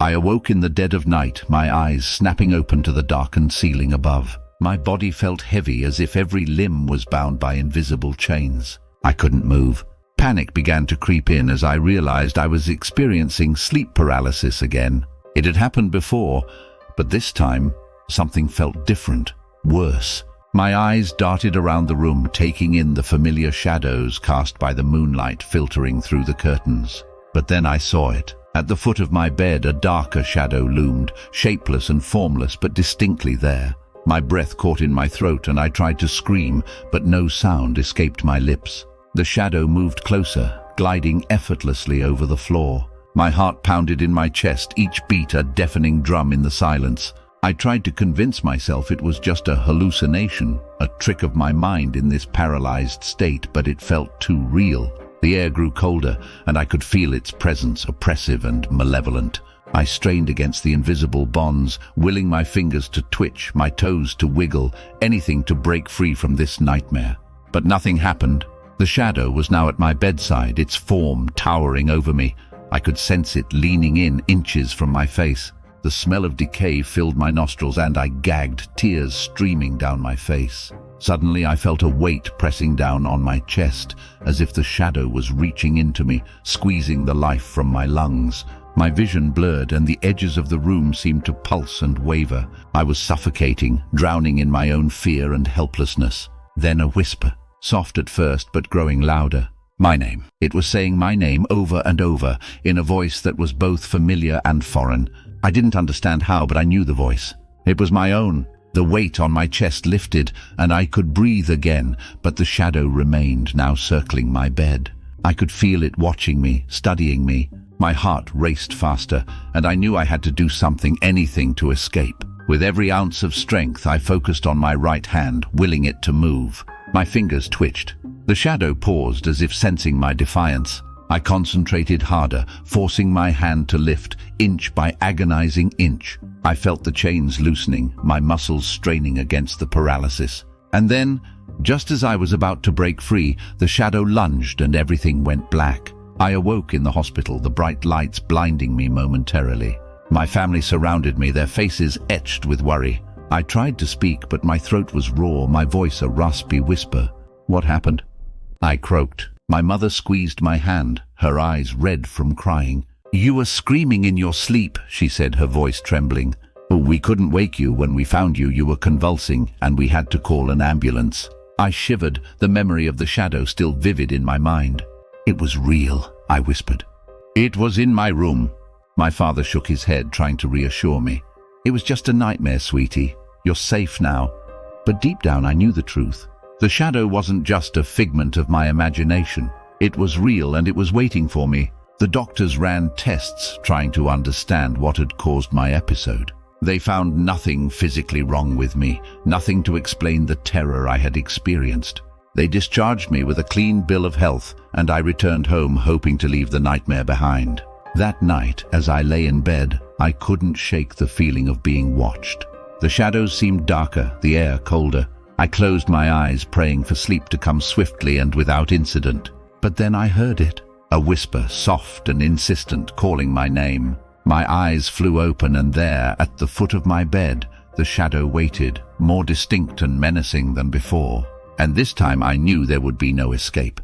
I awoke in the dead of night, my eyes snapping open to the darkened ceiling above. My body felt heavy, as if every limb was bound by invisible chains. I couldn't move. Panic began to creep in as I realized I was experiencing sleep paralysis again. It had happened before, but this time something felt different, worse. My eyes darted around the room, taking in the familiar shadows cast by the moonlight filtering through the curtains. But then I saw it. At the foot of my bed, a darker shadow loomed, shapeless and formless, but distinctly there. My breath caught in my throat and I tried to scream, but no sound escaped my lips. The shadow moved closer, gliding effortlessly over the floor. My heart pounded in my chest, each beat a deafening drum in the silence. I tried to convince myself it was just a hallucination, a trick of my mind in this paralyzed state, but it felt too real. The air grew colder, and I could feel its presence, oppressive and malevolent. I strained against the invisible bonds, willing my fingers to twitch, my toes to wiggle, anything to break free from this nightmare. But nothing happened. The shadow was now at my bedside, its form towering over me. I could sense it leaning in inches from my face. The smell of decay filled my nostrils and I gagged, tears streaming down my face. Suddenly I felt a weight pressing down on my chest, as if the shadow was reaching into me, squeezing the life from my lungs. My vision blurred and the edges of the room seemed to pulse and waver. I was suffocating, drowning in my own fear and helplessness. Then a whisper, soft at first but growing louder. My name. It was saying my name over and over, in a voice that was both familiar and foreign. I didn't understand how, but I knew the voice. It was my own. The weight on my chest lifted, and I could breathe again, but the shadow remained, now circling my bed. I could feel it watching me, studying me. My heart raced faster, and I knew I had to do something, anything to escape. With every ounce of strength, I focused on my right hand, willing it to move. My fingers twitched. The shadow paused, as if sensing my defiance. I concentrated harder, forcing my hand to lift, inch by agonizing inch. I felt the chains loosening, my muscles straining against the paralysis. And then, just as I was about to break free, the shadow lunged and everything went black. I awoke in the hospital, the bright lights blinding me momentarily. My family surrounded me, their faces etched with worry. I tried to speak, but my throat was raw, my voice a raspy whisper. "What happened?" I croaked. My mother squeezed my hand, her eyes red from crying. "You were screaming in your sleep," she said, her voice trembling. "We couldn't wake you. When we found you, you were convulsing, and we had to call an ambulance." I shivered, the memory of the shadow still vivid in my mind. "It was real," I whispered. "It was in my room." My father shook his head, trying to reassure me. "It was just a nightmare, sweetie. You're safe now." But deep down I knew the truth. The shadow wasn't just a figment of my imagination. It was real, and it was waiting for me. The doctors ran tests, trying to understand what had caused my episode. They found nothing physically wrong with me, nothing to explain the terror I had experienced. They discharged me with a clean bill of health, and I returned home hoping to leave the nightmare behind. That night, as I lay in bed, I couldn't shake the feeling of being watched. The shadows seemed darker, the air colder. I closed my eyes, praying for sleep to come swiftly and without incident. But then I heard it, a whisper, soft and insistent, calling my name. My eyes flew open, and there, at the foot of my bed, the shadow waited, more distinct and menacing than before. And this time I knew there would be no escape.